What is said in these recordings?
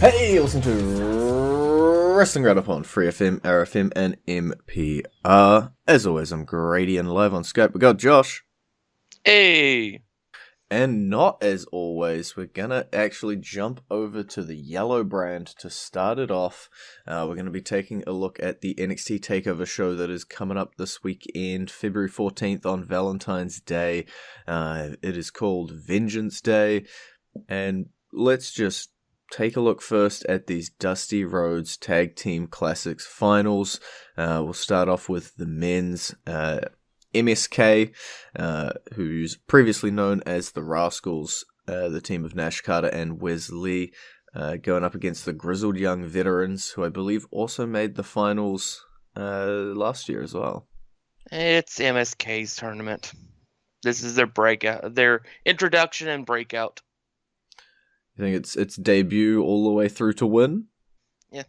Hey, listen to Wrestling Roundup on FreeFM, ArrowFM, and MPR. As always, I'm Grady, and live on Skype we got Josh. Hey! And not as always, we're gonna actually jump over to the yellow brand to start it off. We're gonna be taking a look at the NXT Takeover show that is coming up this weekend, February 14th on Valentine's Day. It is called Vengeance Day, and let's just take a look first at these Dusty Rhodes Tag Team Classics finals. We'll start off with the men's MSK, who's previously known as the Rascals, the team of Nash Carter and Wes Lee, going up against the Grizzled Young Veterans, who I believe also made the finals last year as well. It's MSK's tournament. This is their breakout, their introduction and breakout. You think it's debut all the way through to win? Yeah.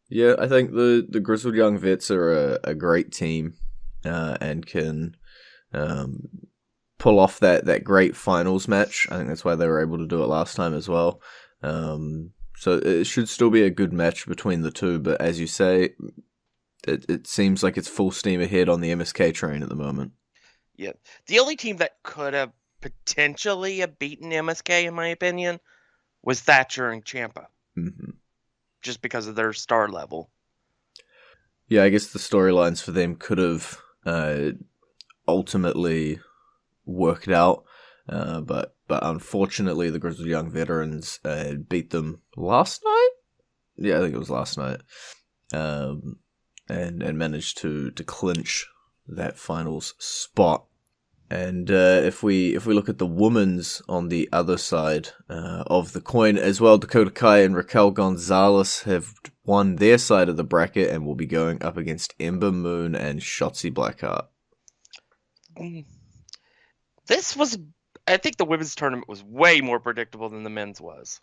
Yeah, I think the Grizzled Young Vets are a great team, and can pull off that great finals match. I think that's why they were able to do it last time as well. So it should still be a good match between the two, but as you say, it seems like it's full steam ahead on the MSK train at the moment. Yeah. The only team that could have potentially have beaten MSK, in my opinion, was Thatcher and Ciampa. Mm-hmm. Just because of their star level. Yeah, I guess the storylines for them could have ultimately worked out, but unfortunately the Grizzled Young Veterans beat them last night. Yeah, I think it was last night, and managed to clinch that finals spot. And if we look at the women's on the other side of the coin as well, Dakota Kai and Raquel Gonzalez have won their side of the bracket and will be going up against Ember Moon and Shotzi Blackheart. I think the women's tournament was way more predictable than the men's was.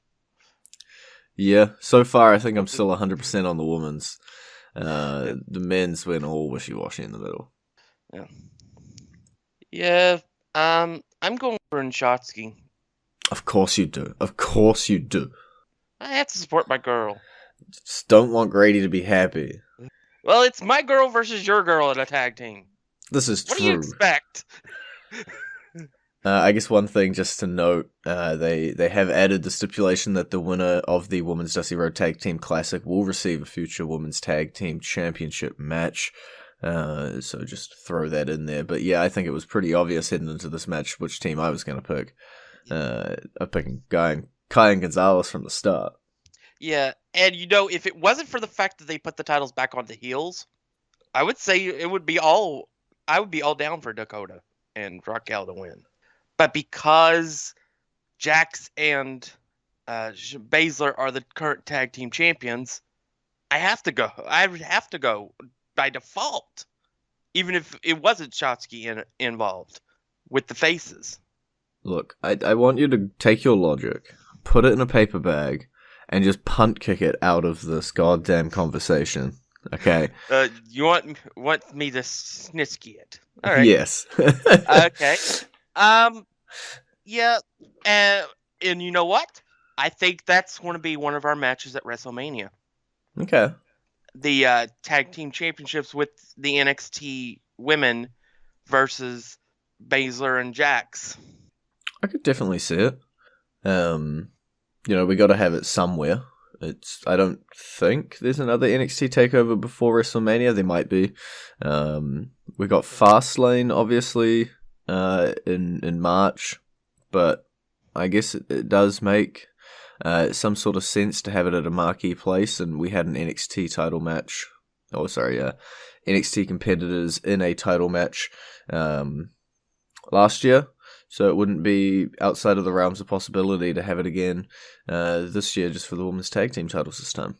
Yeah, so far I think I'm still 100% on the women's. The men's went all wishy-washy in the middle. Yeah. Yeah, I'm going for Shotzi. Of course you do. Of course you do. I have to support my girl. Just don't want Grady to be happy. Well, it's my girl versus your girl in a tag team. This is true. What do you expect? I guess one thing just to note, they have added the stipulation that the winner of the Women's Dusty Road Tag Team Classic will receive a future Women's Tag Team Championship match. So just throw that in there. But yeah, I think it was pretty obvious heading into this match which team I was going to pick. I'm picking Kai and Gonzalez from the start. Yeah, and if it wasn't for the fact that they put the titles back on the heels, I would say I would be all down for Dakota and Raquel to win. But because Jax and Baszler are the current tag team champions, I have to go. I have to go by default, even if it wasn't Shotzi involved with the faces. Look, I want you to take your logic, put it in a paper bag, and just punt kick it out of this goddamn conversation. Okay. You want me to snitsky it? All right. Yes. Okay. Yeah. And you know what? I think that's going to be one of our matches at WrestleMania. Okay. The tag team championships with the NXT women versus Baszler and Jax. I could definitely see it. We got to have it somewhere. I don't think there's another NXT takeover before WrestleMania. There might be. We got Fastlane, obviously, in March, but I guess it does make some sort of sense to have it at a marquee place, and we had an NXT title match. NXT competitors in a title match last year. So it wouldn't be outside of the realms of possibility to have it again this year, just for the women's tag team titles this time.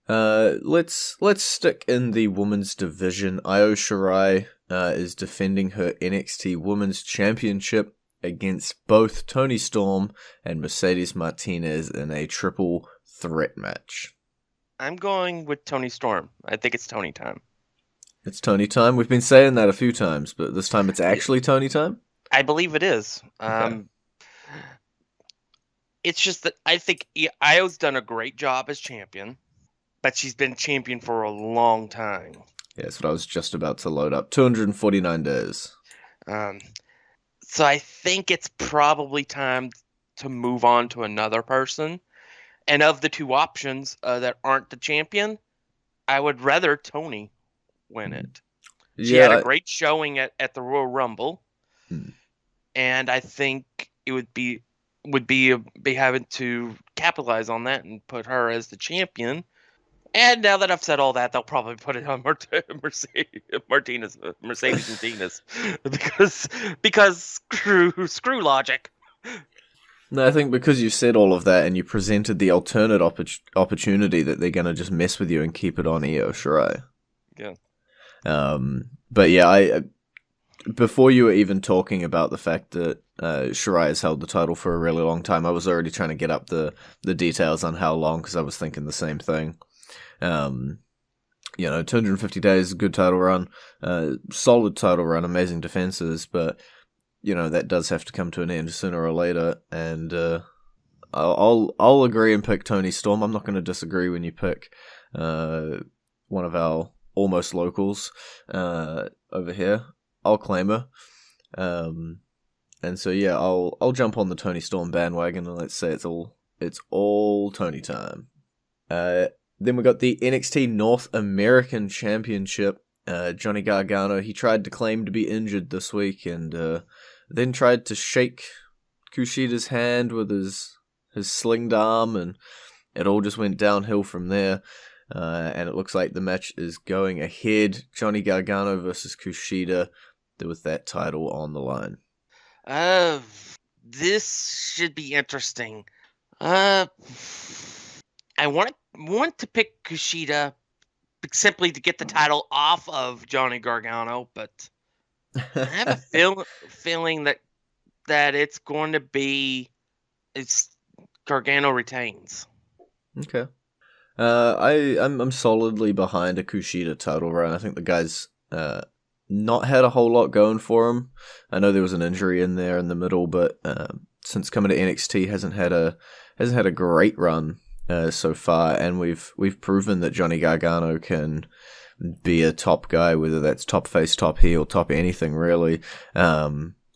Let's stick in the women's division. Io Shirai is defending her NXT Women's Championship against both Toni Storm and Mercedes Martinez in a triple threat match. I'm going with Toni Storm. I think it's Toni time. It's Toni time? We've been saying that a few times, but this time it's actually Toni time? I believe it is. Okay. It's just that I think Io's done a great job as champion, but she's been champion for a long time. Yeah, that's what I was just about to load up. 249 days. Um, so I think it's probably time to move on to another person. And of the two options that aren't the champion, I would rather Toni win it. She had a Yeah. great showing at the Royal Rumble, and I think it would be having to capitalize on that and put her as the champion. And now that I've said all that, they'll probably put it on Mercedes Martinez because screw logic. No, I think because you said all of that and you presented the alternate opportunity that they're going to just mess with you and keep it on Io Shirai. Yeah. But yeah, before you were even talking about the fact that Shirai has held the title for a really long time, I was already trying to get up the details on how long because I was thinking the same thing. 250 days, good title run, solid title run, amazing defenses, but that does have to come to an end sooner or later, and I'll agree and pick Toni Storm. I'm not going to disagree when you pick one of our almost locals over here. I'll claim her, and so yeah, I'll jump on the Toni Storm bandwagon, and let's say it's all Toni time. Then we got the NXT North American Championship. Johnny Gargano, he tried to claim to be injured this week, and then tried to shake Kushida's hand with his slinged arm, and it all just went downhill from there. And it looks like the match is going ahead. Johnny Gargano versus Kushida with that title on the line. This should be interesting. I want to pick Kushida simply to get the title off of Johnny Gargano, but I have a feeling that it's going to be Gargano retains. Okay. I'm solidly behind a Kushida title run. I think the guy's not had a whole lot going for him. I know there was an injury in there in the middle, but since coming to NXT hasn't had a great run so far, and we've proven that Johnny Gargano can be a top guy, whether that's top face, top heel, top anything really,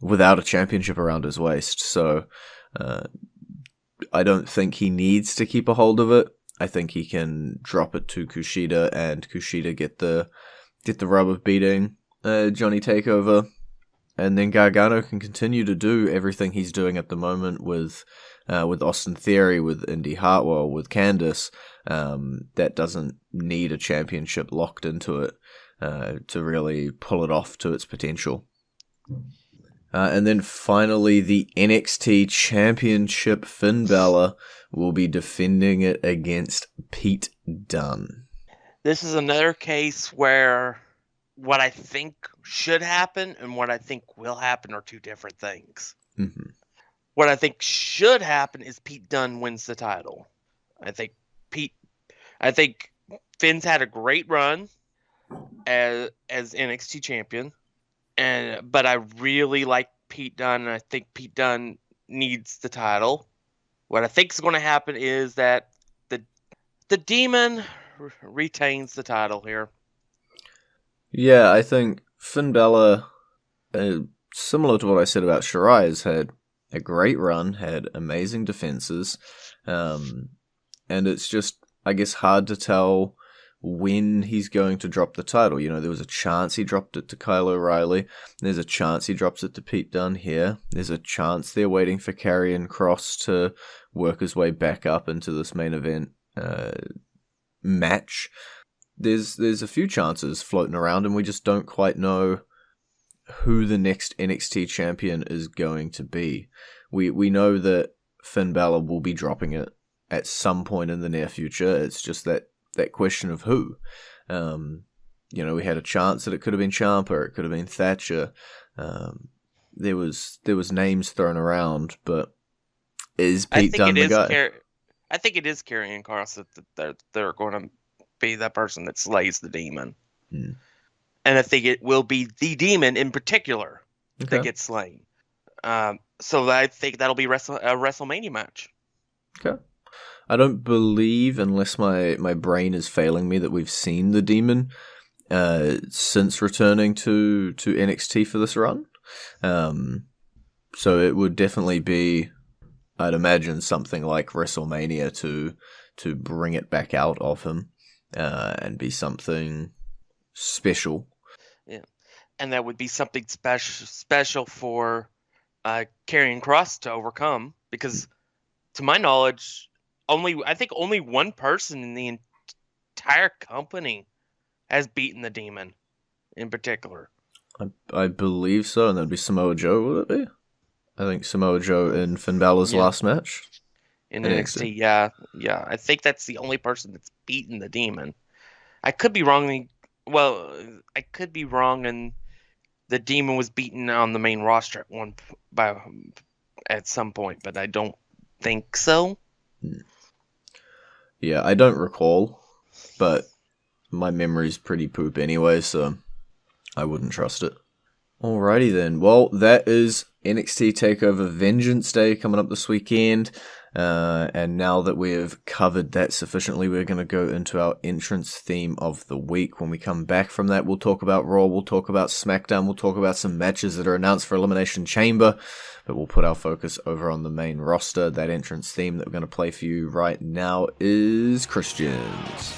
without a championship around his waist. So I don't think he needs to keep a hold of it. I think he can drop it to Kushida, and Kushida get the rub of beating Johnny Takeover, and then Gargano can continue to do everything he's doing at the moment with Austin Theory, with Indy Hartwell, with Candice. That doesn't need a championship locked into it to really pull it off to its potential. And then finally, the NXT Championship, Finn Balor will be defending it against Pete Dunne. This is another case where what I think should happen and what I think will happen are two different things. Mm-hmm. What I think should happen is Pete Dunne wins the title. I think Finn's had a great run as NXT champion, but I really like Pete Dunne, and I think Pete Dunne needs the title. What I think is going to happen is that the Demon retains the title here. Yeah, I think Finn Balor, similar to what I said about Shirai, has had a great run, had amazing defenses, and it's just, I guess, hard to tell when he's going to drop the title. There was a chance he dropped it to Kyle O'Reilly. There's a chance he drops it to Pete Dunne here. There's a chance they're waiting for Karrion Kross to work his way back up into this main event match. There's a few chances floating around, and we just don't quite know who the next NXT champion is going to be. We know that Finn Balor will be dropping it at some point in the near future. It's just that question of who. We had a chance that it could have been Ciampa, it could have been Thatcher. There was names thrown around, but is Pete Dunne the guy? I think it is Karrion Kross that they're going to be the person that slays the Demon. Hmm. And I think it will be the Demon in particular that gets slain. So I think that'll be a WrestleMania match. Okay. I don't believe, unless my brain is failing me, that we've seen the Demon since returning to NXT for this run. So it would definitely be, I'd imagine, something like WrestleMania to bring it back out of him and be something special. Yeah, and that would be something special for Karrion Kross to overcome, because to my knowledge, I think only one person in the entire company has beaten the Demon in particular. I believe so, and that'd be Samoa Joe, would it be? I think Samoa Joe in Finn Balor's last match. In NXT, yeah. I think that's the only person that's beaten the Demon. I could be wrong. Well, I could be wrong, and the Demon was beaten on the main roster at some point, but I don't think so. Yeah, I don't recall, but my memory's pretty poop anyway, so I wouldn't trust it. Alrighty then. Well, that is NXT Takeover Vengeance Day coming up this weekend. And now that we have covered that sufficiently, we're going to go into our entrance theme of the week. When we come back from that, we'll talk about Raw, we'll talk about SmackDown, we'll talk about some matches that are announced for Elimination Chamber, but we'll put our focus over on the main roster. That entrance theme that we're going to play for you right now is Christian's.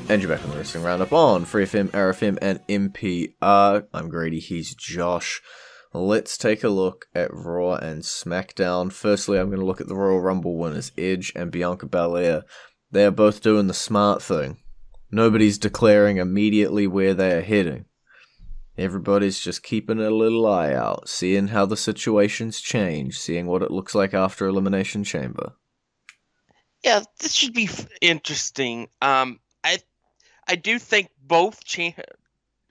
And you're back on the Wrestling Roundup on FreeFM, ArrowFM, and MPR. I'm Grady, he's Josh. Let's take a look at Raw and SmackDown. Firstly, I'm going to look at the Royal Rumble winners, Edge and Bianca Belair. They are both doing the smart thing. Nobody's declaring immediately where they are heading. Everybody's just keeping a little eye out, seeing how the situations change, seeing what it looks like after Elimination Chamber. Yeah, this should be interesting. I do think both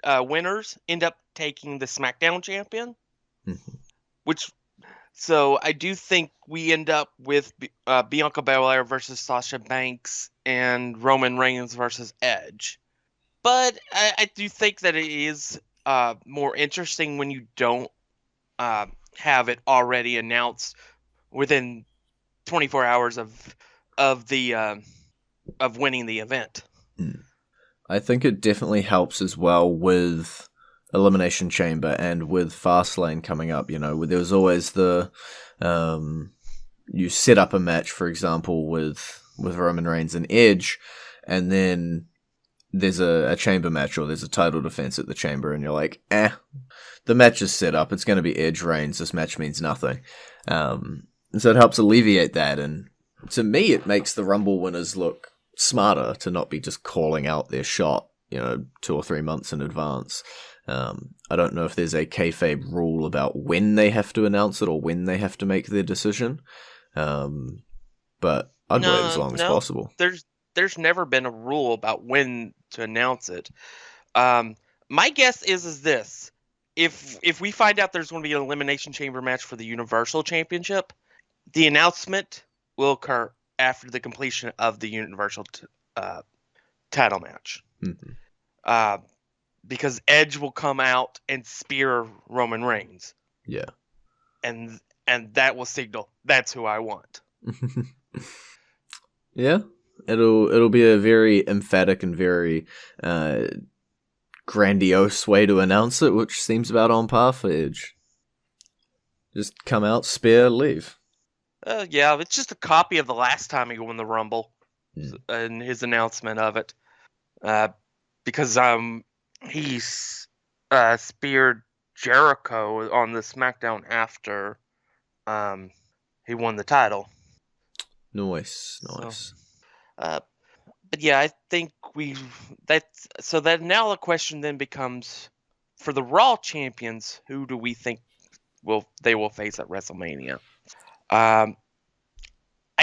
winners end up taking the SmackDown champion, so I do think we end up with Bianca Belair versus Sasha Banks and Roman Reigns versus Edge. But I do think that it is more interesting when you don't have it already announced within 24 hours of winning the event. I think it definitely helps as well with Elimination Chamber and with Fastlane coming up. You know, there was always the you set up a match, for example, with Roman Reigns and Edge, and then there's a chamber match or there's a title defense at the chamber, and you're like, the match is set up. It's going to be Edge Reigns. This match means nothing. And so it helps alleviate that, and to me, it makes the Rumble winners look smarter to not be just calling out their shot, 2 or 3 months in advance. I don't know if there's a kayfabe rule about when they have to announce it or when they have to make their decision, but I'd wait as long as possible. There's never been a rule about when to announce it. My guess is this: if we find out there's going to be an Elimination Chamber match for the Universal Championship, the announcement will occur after the completion of the Universal title match. Mm-hmm. Because Edge will come out and spear Roman Reigns. Yeah. And that will signal that's who I want. Yeah. It'll be a very emphatic and very grandiose way to announce it, which seems about on par for Edge. Just come out, spear, leave. Yeah, it's just a copy of the last time he won the Rumble and his announcement of it. Because he speared Jericho on the SmackDown after he won the title. Nice. But yeah, I think that now the question then becomes, for the Raw champions, who do we think they will face at WrestleMania? I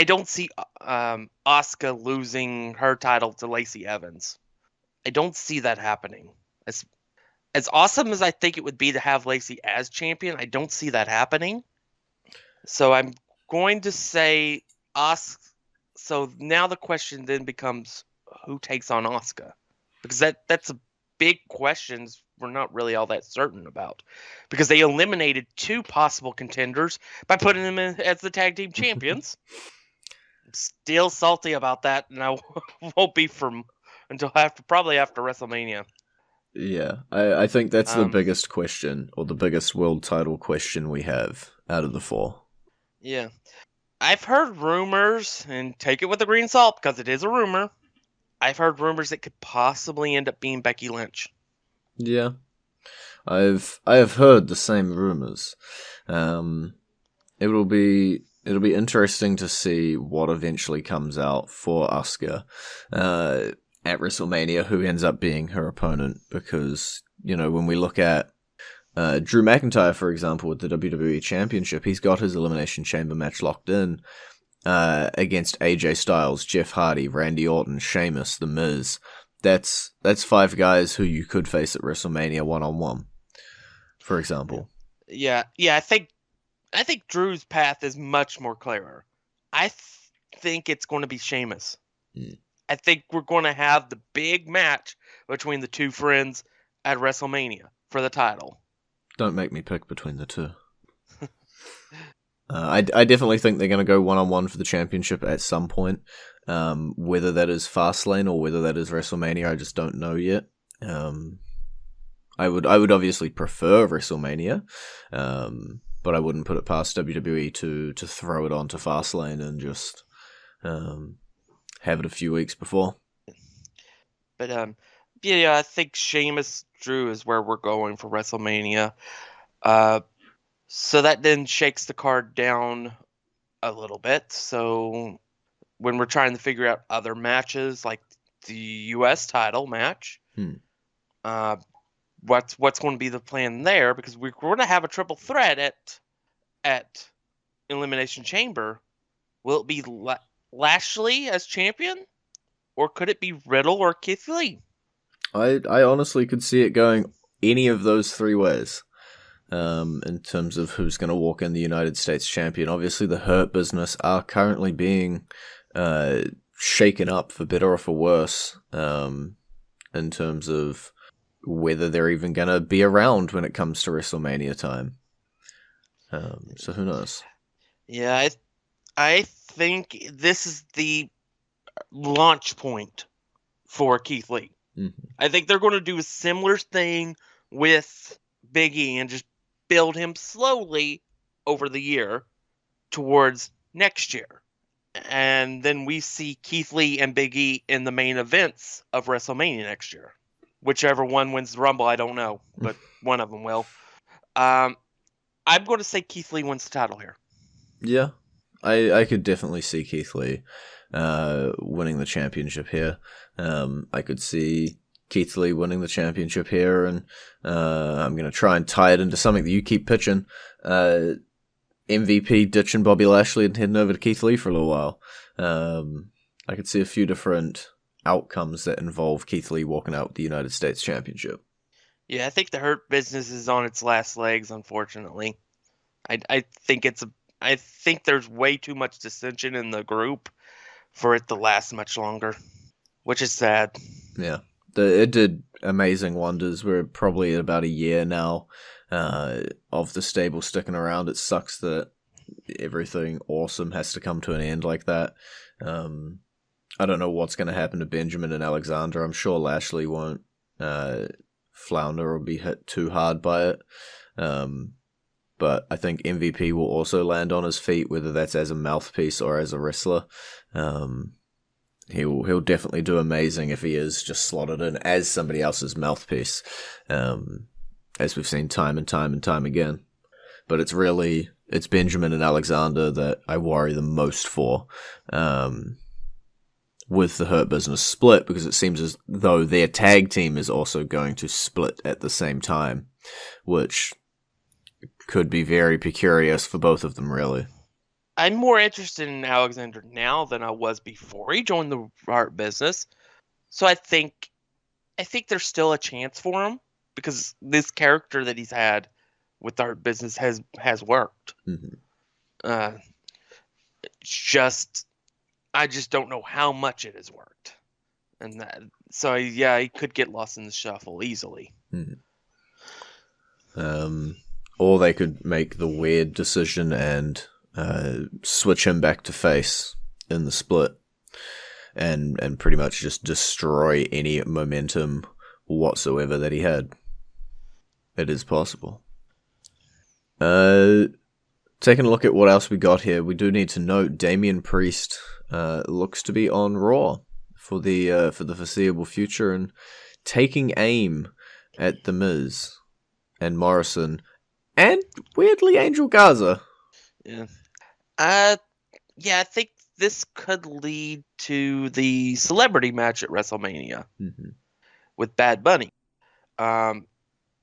don't see Asuka losing her title to Lacey Evans. I don't see that happening. As awesome as I think it would be to have Lacey as champion, I don't see that happening. So I'm going to say Asuka. So now the question then becomes, who takes on Asuka? Because that's a big question we're not really all that certain about, because they eliminated 2 possible contenders by putting them in as the tag team champions. I'm still salty about that, and I won't be until probably after WrestleMania. Yeah, I think that's the biggest question, or the biggest world title question we have out of the 4. Yeah. I've heard rumors, and take it with a grain of salt because it is a rumor. I've heard rumors that could possibly end up being Becky Lynch. Yeah, I have heard the same rumors. It'll be interesting to see what eventually comes out for Asuka at WrestleMania, who ends up being her opponent, because, when we look at Drew McIntyre, for example, with the WWE Championship, he's got his Elimination Chamber match locked in against AJ Styles, Jeff Hardy, Randy Orton, Sheamus, The Miz. That's 5 guys who you could face at WrestleMania 1-on-1, for example. Yeah, I think Drew's path is much more clearer. I think it's going to be Sheamus. I think we're going to have the big match between the 2 friends at WrestleMania for the title. Don't make me pick between the 2. I definitely think they're going to go 1-on-1 for the championship at some point. Whether that is Fastlane or whether that is WrestleMania, I just don't know yet. I would obviously prefer WrestleMania, but I wouldn't put it past WWE to throw it onto Fastlane and just have it a few weeks before. But I think Sheamus Drew is where we're going for WrestleMania. So that then shakes the card down a little bit. So when we're trying to figure out other matches, like the U.S. title match, what's going to be the plan there? Because we're going to have a triple threat at Elimination Chamber. Will it be Lashley as champion, or could it be Riddle or Keith Lee? I honestly could see it going any of those 3 ways. In terms of who's going to walk in the United States champion. Obviously, the Hurt Business are currently being shaken up, for better or for worse, in terms of whether they're even going to be around when it comes to WrestleMania time. So who knows? Yeah, I think this is the launch point for Keith Lee. Mm-hmm. I think they're going to do a similar thing with Big E and just build him slowly over the year towards next year. And then we see Keith Lee and Big E in the main events of WrestleMania next year. Whichever one wins the Rumble, I don't know, but one of them will. I'm going to say Keith Lee wins the title here. Yeah, I could definitely see Keith Lee winning the championship here. I could see Keith Lee winning the championship here, and I'm going to try and tie it into something that you keep pitching. MVP ditching Bobby Lashley and heading over to Keith Lee for a little while. I could see a few different outcomes that involve Keith Lee walking out with the United States Championship. Yeah, I think the Hurt Business is on its last legs, unfortunately. I think there's way too much dissension in the group for it to last much longer, which is sad. Yeah. It did amazing wonders. We're probably at about a year now of the stable sticking around. It sucks that everything awesome has to come to an end like that. I don't know what's going to happen to Benjamin and Alexander. I'm sure Lashley won't flounder or be hit too hard by it. But I think MVP will also land on his feet, whether that's as a mouthpiece or as a wrestler. He'll definitely do amazing if he is just slotted in as somebody else's mouthpiece, as we've seen time and time again. But it's Benjamin and Alexander that I worry the most for, with the Hurt Business split, because it seems as though their tag team is also going to split at the same time, which could be very precarious for both of them, really. I'm more interested in Alexander now than I was before he joined the Hurt Business. So I think there's still a chance for him, because this character that he's had with the Hurt Business has worked. Mm-hmm. I just don't know how much it has worked. And he could get lost in the shuffle easily. Mm-hmm. Or they could make the weird decision and switch him back to face in the split, and pretty much just destroy any momentum whatsoever that he had. It is possible. Taking a look at what else we got here, we do need to note Damian Priest looks to be on Raw for the foreseeable future and taking aim at The Miz and Morrison and weirdly Angel Garza. Yeah. I think this could lead to the celebrity match at WrestleMania with Bad Bunny. And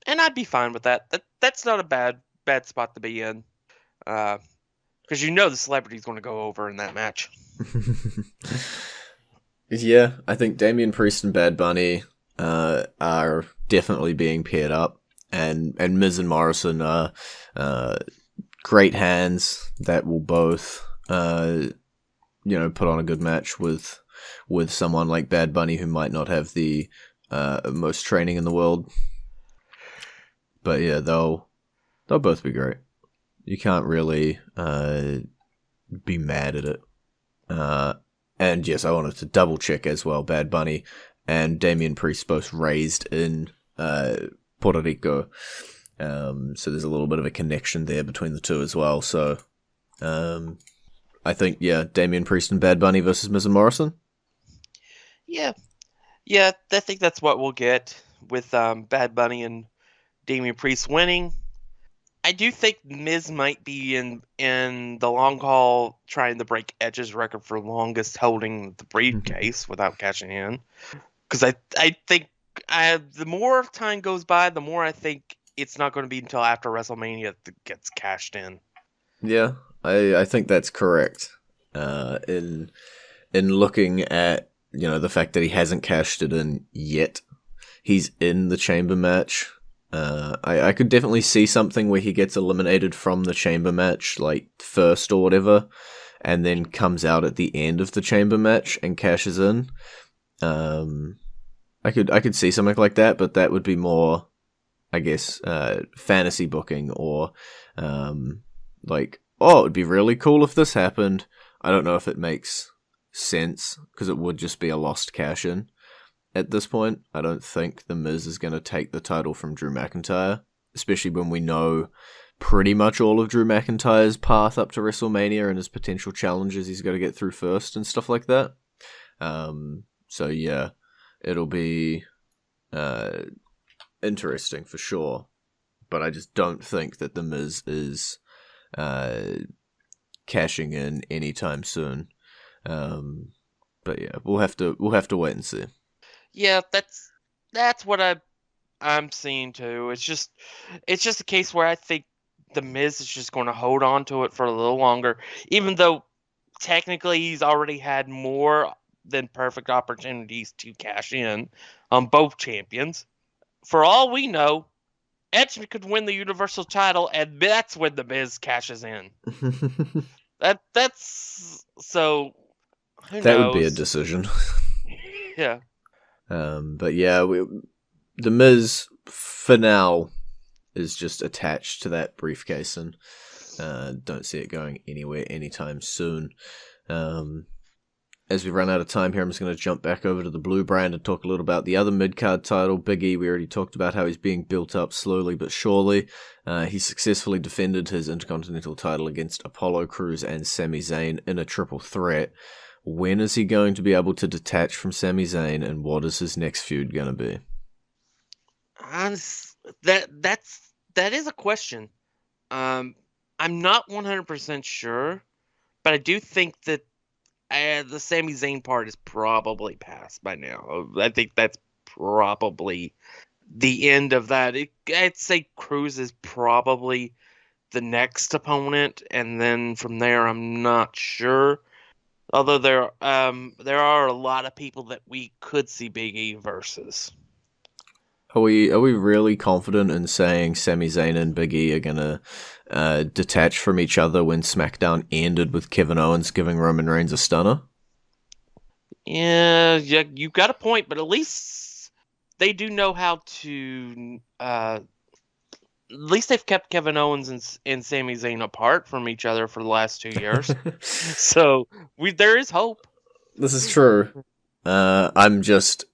I'd be fine with that. That's not a bad spot to be in. Because the celebrity's going to go over in that match. Yeah, I think Damian Priest and Bad Bunny are definitely being paired up. And Miz and Morrison are great hands that will both put on a good match with someone like Bad Bunny, who might not have the most training in the world. But yeah, they'll both be great. You can't really be mad at it. And yes, I wanted to double check as well. Bad Bunny and Damian Priest both raised in Puerto Rico. So there's a little bit of a connection there between the two as well. So I think, Damian Priest and Bad Bunny versus Miz and Morrison. Yeah, I think that's what we'll get with Bad Bunny and Damian Priest winning. I do think Miz might be in the long haul trying to break Edge's record for longest holding the briefcase without cashing in. Because I think the more time goes by, the more I think it's not going to be until after WrestleMania that gets cashed in. Yeah, I think that's correct. In looking at the fact that he hasn't cashed it in yet, he's in the chamber match. I could definitely see something where he gets eliminated from the chamber match, like first or whatever, and then comes out at the end of the chamber match and cashes in. I could see something like that, but that would be more, I guess, fantasy booking or it would be really cool if this happened. I don't know if it makes sense because it would just be a lost cash in. At this point, I don't think The Miz is going to take the title from Drew McIntyre, especially when we know pretty much all of Drew McIntyre's path up to WrestleMania and his potential challenges he's got to get through first and stuff like that. So yeah, it'll be interesting for sure, but I just don't think that The Miz is cashing in anytime soon. But yeah, we'll have to wait and see. Yeah, that's what I'm seeing too. It's just a case where I think The Miz is just going to hold on to it for a little longer, even though technically he's already had more than perfect opportunities to cash in on both champions. For all we know, Edge could win the Universal title, and that's when The Miz cashes in. That's so. Who that knows? Would be a decision. Yeah. But yeah, The Miz for now is just attached to that briefcase, and don't see it going anywhere anytime soon. As we run out of time here, I'm just going to jump back over to the Blue brand and talk a little about the other mid-card title, Big E. We already talked about how he's being built up slowly but surely. He successfully defended his Intercontinental title against Apollo Crews and Sami Zayn in a triple threat. When is he going to be able to detach from Sami Zayn, and what is his next feud going to be? That is a question. I'm not 100% sure, but I do think that the Sami Zayn part is probably past by now. I think that's probably the end of that. I'd say Cruz is probably the next opponent, and then from there, I'm not sure. Although there are a lot of people that we could see Big E versus. Are we really confident in saying Sami Zayn and Big E are gonna detach from each other when SmackDown ended with Kevin Owens giving Roman Reigns a stunner? Yeah, you've got a point, but at least they do know how to least they've kept Kevin Owens and Sami Zayn apart from each other for the last 2 years. So there is hope. This is true. I'm just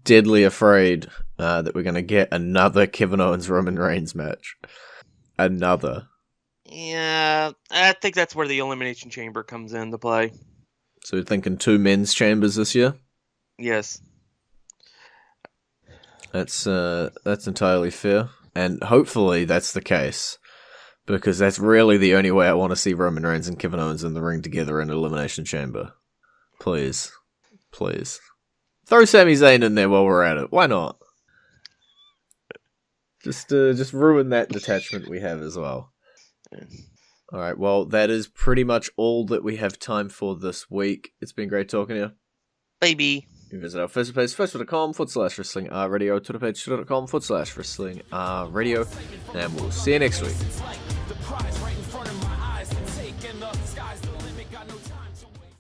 deadly afraid that we're going to get another Kevin Owens Roman Reigns match. Another. Yeah, I think that's where the Elimination Chamber comes into play. So you're thinking 2 men's chambers this year? Yes. That's entirely fair. And hopefully that's the case. Because that's really the only way I want to see Roman Reigns and Kevin Owens in the ring together in an Elimination Chamber. Please. Please. Throw Sami Zayn in there while we're at it. Why not? Just ruin that detachment we have as well. Alright, well, that is pretty much all that we have time for this week. It's been great talking to you. Baby. You visit our Facebook page, facebook.com/wrestling radio, Twitter page, twitter.com/wrestling radio, and we'll see you next week.